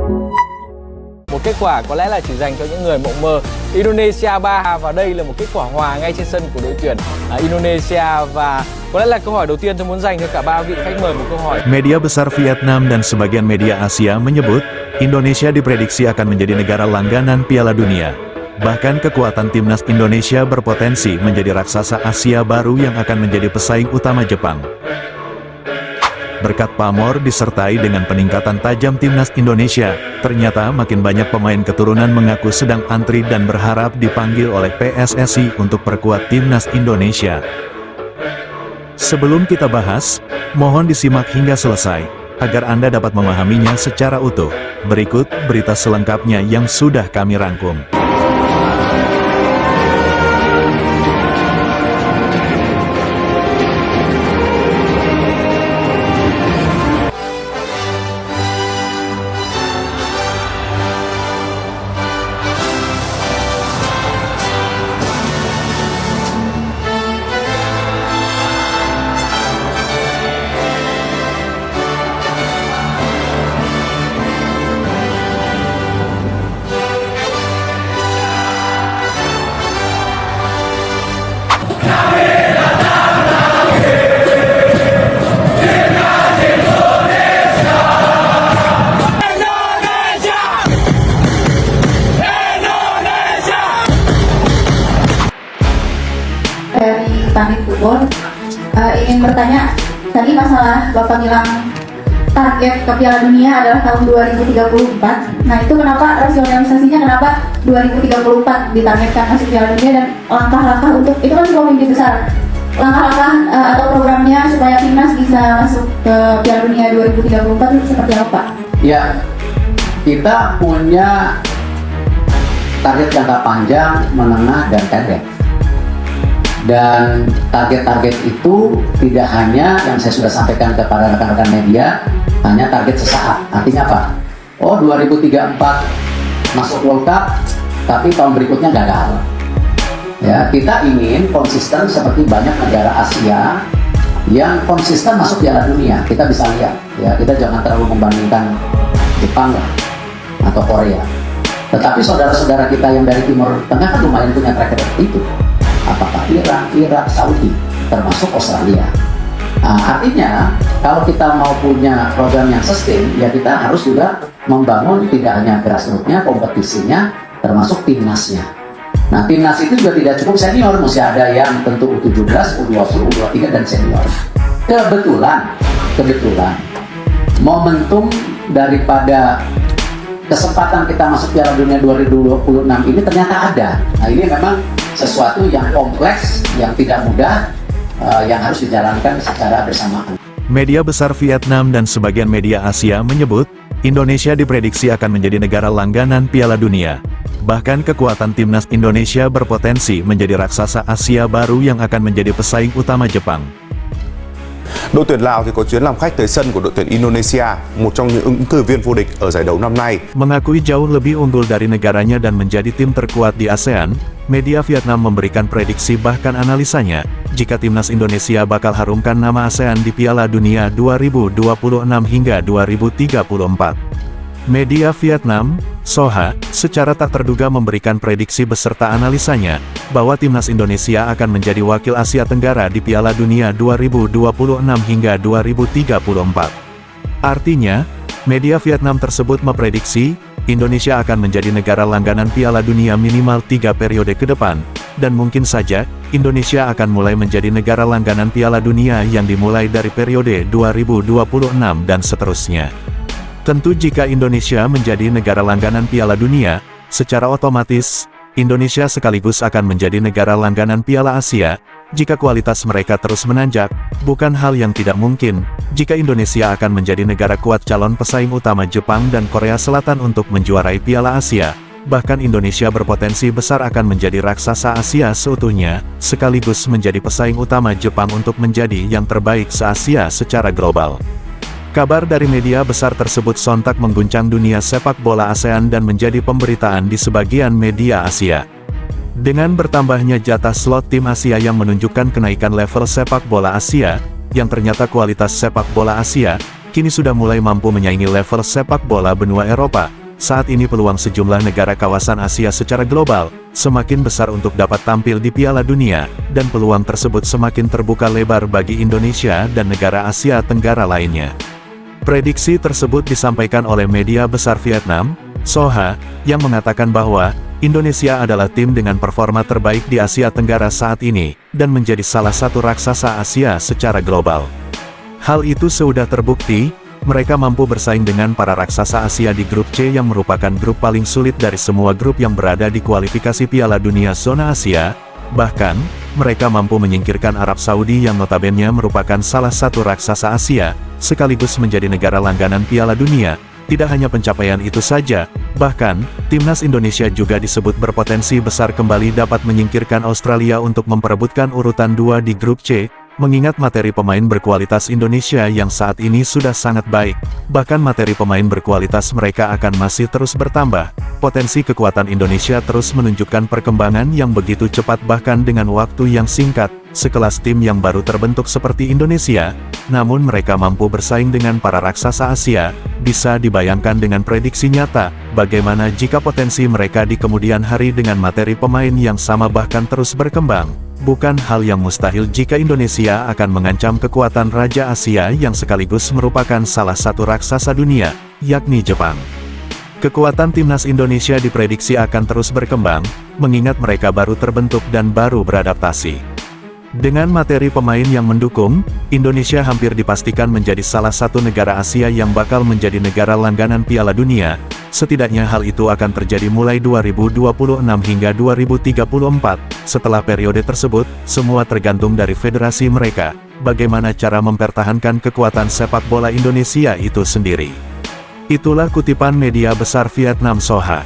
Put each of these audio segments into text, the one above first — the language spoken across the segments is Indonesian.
Một kết quả có lẽ là chỉ dành cho những người mộng mơ. Indonesia 3 và đây là một kết quả hòa ngay trên sân của đội tuyển Indonesia, và có lẽ là câu hỏi đầu tiên tôi muốn dành cho cả ba vị khách mời một câu hỏi. Media besar Vietnam dan sebagian media Asia menyebut, Indonesia diprediksi akan menjadi negara langganan Piala Dunia. Bahkan kekuatan timnas Indonesia berpotensi menjadi raksasa Asia baru yang akan menjadi pesaing utama Jepang. Berkat pamor disertai dengan peningkatan tajam timnas Indonesia, ternyata makin banyak pemain keturunan mengaku sedang antri dan berharap dipanggil oleh PSSI untuk perkuat timnas Indonesia. Sebelum kita bahas, mohon disimak hingga selesai, agar Anda dapat memahaminya secara utuh. Berikut berita selengkapnya yang sudah kami rangkum. Dari Tanit Kubon, ingin bertanya, tadi masalah Bapak bilang target ke Piala Dunia adalah tahun 2034. Nah, itu kenapa rasionalisasinya, kenapa 2034 ditargetkan masuk Piala Dunia, dan langkah-langkah untuk itu kan sebuah mimpi besar. Langkah-langkah atau programnya supaya timnas bisa masuk ke Piala Dunia 2034 itu seperti apa, Pak? Ya, kita punya target jangka panjang, menengah, dan pendek. Dan target-target itu tidak hanya yang saya sudah sampaikan kepada rekan-rekan media, hanya target sesaat. Artinya apa? Oh, 2034 masuk World Cup, tapi tahun berikutnya gagal. Ya, kita ingin konsisten seperti banyak negara Asia yang konsisten masuk Piala Dunia. Kita bisa lihat, ya, kita jangan terlalu membandingkan Jepang lah, atau Korea. Tetapi saudara-saudara kita yang dari Timur Tengah kan lumayan punya track record itu. Apakah Iran, Irak, Saudi, termasuk Australia. Nah, artinya kalau kita mau punya program yang sustain, ya kita harus juga membangun tidak hanya grassroots-nya, kompetisinya, termasuk timnasnya. Nah, timnas itu juga tidak cukup senior, mesti ada yang tentu U17, U20, U23, dan senior. Kebetulan, momentum daripada kesempatan kita masuk Piala Dunia 2026 ini ternyata ada. Nah, ini memang sesuatu yang kompleks, yang tidak mudah, yang harus dijalankan secara bersamaan. Media besar Vietnam dan sebagian media Asia menyebut, Indonesia diprediksi akan menjadi negara langganan Piala Dunia. Bahkan kekuatan timnas Indonesia berpotensi menjadi raksasa Asia baru yang akan menjadi pesaing utama Jepang. Đội tuyển Lào thì có chuyến làm khách tới sân của đội tuyển Indonesia, một trong những ứng cử viên vô địch ở giải đấu năm nay. Mengakui jauh lebih unggul dari negaranya dan menjadi tim terkuat di ASEAN, media Vietnam memberikan prediksi bahkan analisanya, jika timnas Indonesia bakal harumkan nama ASEAN di Piala Dunia 2026 hingga 2034. Media Vietnam, Soha, secara tak terduga memberikan prediksi beserta analisanya, bahwa timnas Indonesia akan menjadi wakil Asia Tenggara di Piala Dunia 2026 hingga 2034. Artinya, media Vietnam tersebut memprediksi, Indonesia akan menjadi negara langganan Piala Dunia minimal 3 periode ke depan, dan mungkin saja, Indonesia akan mulai menjadi negara langganan Piala Dunia yang dimulai dari periode 2026 dan seterusnya. Tentu jika Indonesia menjadi negara langganan Piala Dunia, secara otomatis, Indonesia sekaligus akan menjadi negara langganan Piala Asia, jika kualitas mereka terus menanjak, bukan hal yang tidak mungkin, jika Indonesia akan menjadi negara kuat calon pesaing utama Jepang dan Korea Selatan untuk menjuarai Piala Asia, bahkan Indonesia berpotensi besar akan menjadi raksasa Asia seutuhnya, sekaligus menjadi pesaing utama Jepang untuk menjadi yang terbaik se-Asia secara global. Kabar dari media besar tersebut sontak mengguncang dunia sepak bola ASEAN dan menjadi pemberitaan di sebagian media Asia. Dengan bertambahnya jatah slot tim Asia yang menunjukkan kenaikan level sepak bola Asia, yang ternyata kualitas sepak bola Asia, kini sudah mulai mampu menyaingi level sepak bola benua Eropa. Saat ini peluang sejumlah negara kawasan Asia secara global semakin besar untuk dapat tampil di Piala Dunia, dan peluang tersebut semakin terbuka lebar bagi Indonesia dan negara Asia Tenggara lainnya. Prediksi tersebut disampaikan oleh media besar Vietnam, Soha, yang mengatakan bahwa Indonesia adalah tim dengan performa terbaik di Asia Tenggara saat ini, dan menjadi salah satu raksasa Asia secara global. Hal itu sudah terbukti. Mereka mampu bersaing dengan para raksasa Asia di grup C yang merupakan grup paling sulit dari semua grup yang berada di kualifikasi Piala Dunia zona Asia. Bahkan, mereka mampu menyingkirkan Arab Saudi yang notabene merupakan salah satu raksasa Asia, sekaligus menjadi negara langganan Piala Dunia. Tidak hanya pencapaian itu saja, bahkan, timnas Indonesia juga disebut berpotensi besar kembali dapat menyingkirkan Australia untuk memperebutkan urutan 2 di grup C. Mengingat materi pemain berkualitas Indonesia yang saat ini sudah sangat baik, bahkan materi pemain berkualitas mereka akan masih terus bertambah. Potensi kekuatan Indonesia terus menunjukkan perkembangan yang begitu cepat bahkan dengan waktu yang singkat. Sekelas tim yang baru terbentuk seperti Indonesia, namun mereka mampu bersaing dengan para raksasa Asia. Bisa dibayangkan dengan prediksi nyata, bagaimana jika potensi mereka di kemudian hari dengan materi pemain yang sama bahkan terus berkembang. Bukan hal yang mustahil jika Indonesia akan mengancam kekuatan Raja Asia yang sekaligus merupakan salah satu raksasa dunia, yakni Jepang. Kekuatan timnas Indonesia diprediksi akan terus berkembang, mengingat mereka baru terbentuk dan baru beradaptasi. Dengan materi pemain yang mendukung, Indonesia hampir dipastikan menjadi salah satu negara Asia yang bakal menjadi negara langganan Piala Dunia. Setidaknya hal itu akan terjadi mulai 2026 hingga 2034. Setelah periode tersebut, semua tergantung dari federasi mereka, bagaimana cara mempertahankan kekuatan sepak bola Indonesia itu sendiri. Itulah kutipan media besar Vietnam Soha.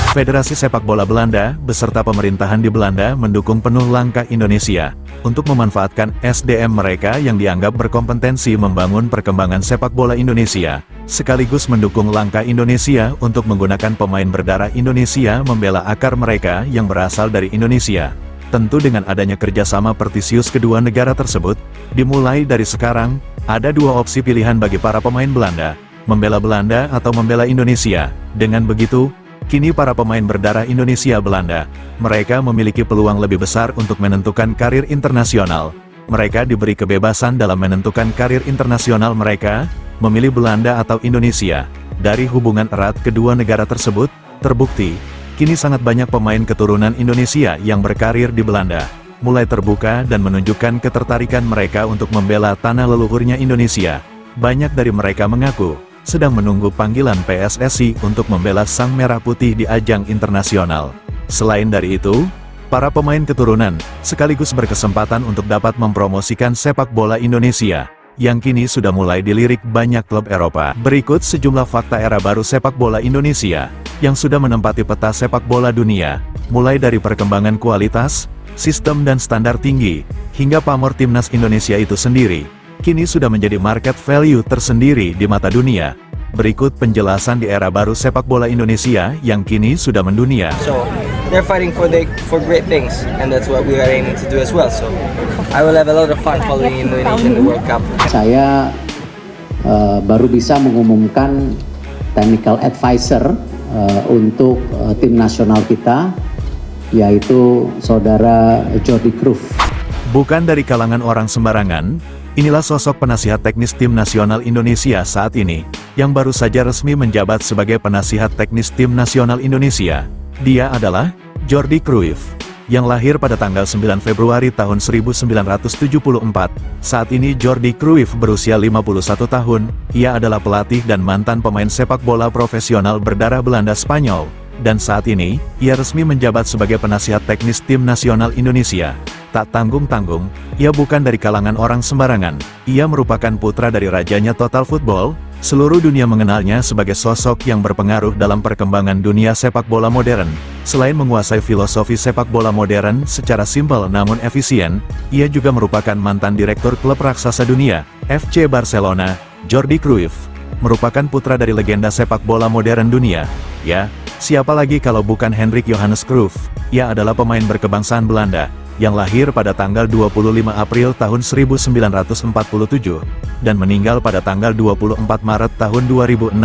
Federasi Sepak Bola Belanda, beserta pemerintahan di Belanda mendukung penuh langkah Indonesia, untuk memanfaatkan SDM mereka yang dianggap berkompetensi membangun perkembangan sepak bola Indonesia, sekaligus mendukung langkah Indonesia untuk menggunakan pemain berdarah Indonesia membela akar mereka yang berasal dari Indonesia. Tentu dengan adanya kerjasama Pertisius kedua negara tersebut, dimulai dari sekarang, ada dua opsi pilihan bagi para pemain Belanda, membela Belanda atau membela Indonesia. Dengan begitu, kini para pemain berdarah Indonesia Belanda, mereka memiliki peluang lebih besar untuk menentukan karir internasional. Mereka diberi kebebasan dalam menentukan karir internasional mereka, memilih Belanda atau Indonesia. Dari hubungan erat kedua negara tersebut, terbukti, kini sangat banyak pemain keturunan Indonesia yang berkarir di Belanda, mulai terbuka dan menunjukkan ketertarikan mereka untuk membela tanah leluhurnya Indonesia. Banyak dari mereka mengaku sedang menunggu panggilan PSSI untuk membela Sang Merah Putih di ajang internasional. Selain dari itu, para pemain keturunan sekaligus berkesempatan untuk dapat mempromosikan sepak bola Indonesia, yang kini sudah mulai dilirik banyak klub Eropa. Berikut sejumlah fakta era baru sepak bola Indonesia, yang sudah menempati peta sepak bola dunia, mulai dari perkembangan kualitas, sistem dan standar tinggi, hingga pamor timnas Indonesia itu sendiri. Kini sudah menjadi market value tersendiri di mata dunia. Berikut penjelasan di era baru sepak bola Indonesia yang kini sudah mendunia. So they're fighting for great things, and that's what we are aiming to do as well. So I will have a lot of fun following Indonesia in the World Cup. Saya baru bisa mengumumkan technical advisor untuk tim nasional kita, yaitu saudara Jordi Cruyff. Bukan dari kalangan orang sembarangan, inilah sosok penasihat teknis tim nasional Indonesia saat ini, yang baru saja resmi menjabat sebagai penasihat teknis tim nasional Indonesia. Dia adalah Jordi Cruyff, yang lahir pada tanggal 9 Februari tahun 1974. Saat ini Jordi Cruyff berusia 51 tahun, ia adalah pelatih dan mantan pemain sepak bola profesional berdarah Belanda Spanyol. Dan saat ini, ia resmi menjabat sebagai penasihat teknis tim nasional Indonesia. Tak tanggung-tanggung, ia bukan dari kalangan orang sembarangan. Ia merupakan putra dari rajanya Total Football. Seluruh dunia mengenalnya sebagai sosok yang berpengaruh dalam perkembangan dunia sepak bola modern. Selain menguasai filosofi sepak bola modern secara simpel namun efisien, ia juga merupakan mantan direktur klub raksasa dunia, FC Barcelona. Jordi Cruyff merupakan putra dari legenda sepak bola modern dunia. Ya, siapa lagi kalau bukan Hendrik Johannes Cruyff? Ia adalah pemain berkebangsaan Belanda. yang lahir pada tanggal 25 April tahun 1947, dan meninggal pada tanggal 24 Maret tahun 2016.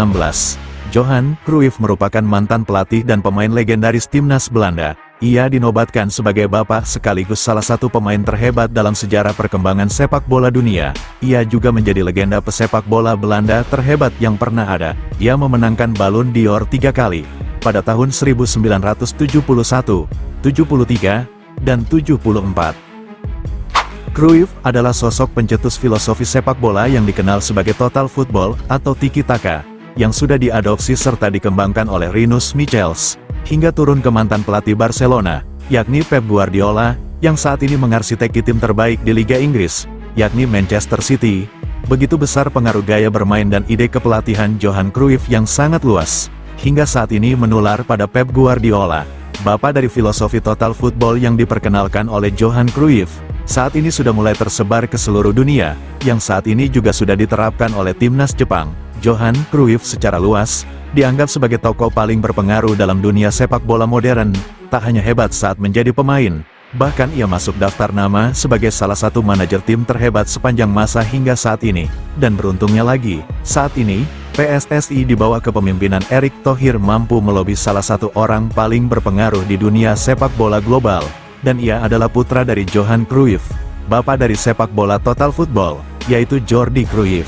Johan Cruyff merupakan mantan pelatih dan pemain legendaris timnas Belanda. Ia dinobatkan sebagai bapak sekaligus salah satu pemain terhebat dalam sejarah perkembangan sepak bola dunia. Ia juga menjadi legenda pesepak bola Belanda terhebat yang pernah ada. Ia memenangkan Ballon d'Or 3 kali, pada tahun 1971, 73, dan 74. Cruyff adalah sosok pencetus filosofi sepak bola yang dikenal sebagai total football atau tiki-taka, yang sudah diadopsi serta dikembangkan oleh Rinus Michels, hingga turun ke mantan pelatih Barcelona, yakni Pep Guardiola, yang saat ini mengarsiteki tim terbaik di Liga Inggris, yakni Manchester City. Begitu besar pengaruh gaya bermain dan ide kepelatihan Johan Cruyff yang sangat luas, hingga saat ini menular pada Pep Guardiola, bapak dari filosofi total football yang diperkenalkan oleh Johan Cruyff. Saat ini sudah mulai tersebar ke seluruh dunia, yang saat ini juga sudah diterapkan oleh timnas Jepang. Johan Cruyff secara luas dianggap sebagai tokoh paling berpengaruh dalam dunia sepak bola modern. Tak hanya hebat saat menjadi pemain, bahkan ia masuk daftar nama sebagai salah satu manajer tim terhebat sepanjang masa hingga saat ini. Dan beruntungnya lagi, saat ini PSSI di bawah kepemimpinan Erick Thohir mampu melobi salah satu orang paling berpengaruh di dunia sepak bola global, dan ia adalah putra dari Johan Cruyff, bapak dari sepak bola total football, yaitu Jordi Cruyff.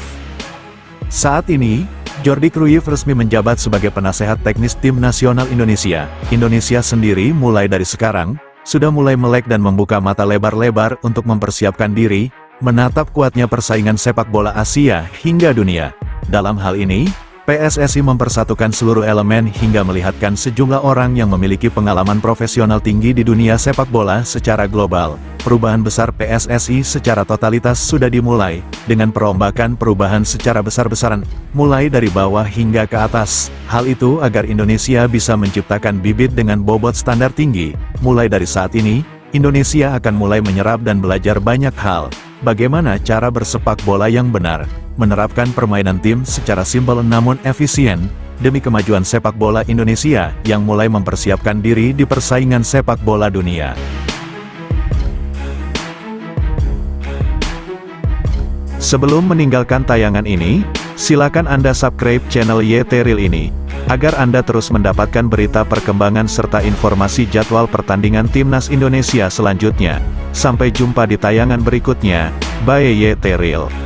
Saat ini, Jordi Cruyff resmi menjabat sebagai penasehat teknis tim nasional Indonesia. Indonesia sendiri mulai dari sekarang, sudah mulai melek dan membuka mata lebar-lebar untuk mempersiapkan diri, menatap kuatnya persaingan sepak bola Asia hingga dunia. Dalam hal ini, PSSI mempersatukan seluruh elemen hingga melihatkan sejumlah orang yang memiliki pengalaman profesional tinggi di dunia sepak bola secara global. Perubahan besar PSSI secara totalitas sudah dimulai, dengan perombakan perubahan secara besar-besaran, mulai dari bawah hingga ke atas. Hal itu agar Indonesia bisa menciptakan bibit dengan bobot standar tinggi. Mulai dari saat ini, Indonesia akan mulai menyerap dan belajar banyak hal. Bagaimana cara bersepak bola yang benar, menerapkan permainan tim secara simpel namun efisien, demi kemajuan sepak bola Indonesia yang mulai mempersiapkan diri di persaingan sepak bola dunia. Sebelum meninggalkan tayangan ini, silakan Anda subscribe channel YT Real ini, agar Anda terus mendapatkan berita perkembangan serta informasi jadwal pertandingan Timnas Indonesia selanjutnya. Sampai jumpa di tayangan berikutnya, bye YT Real.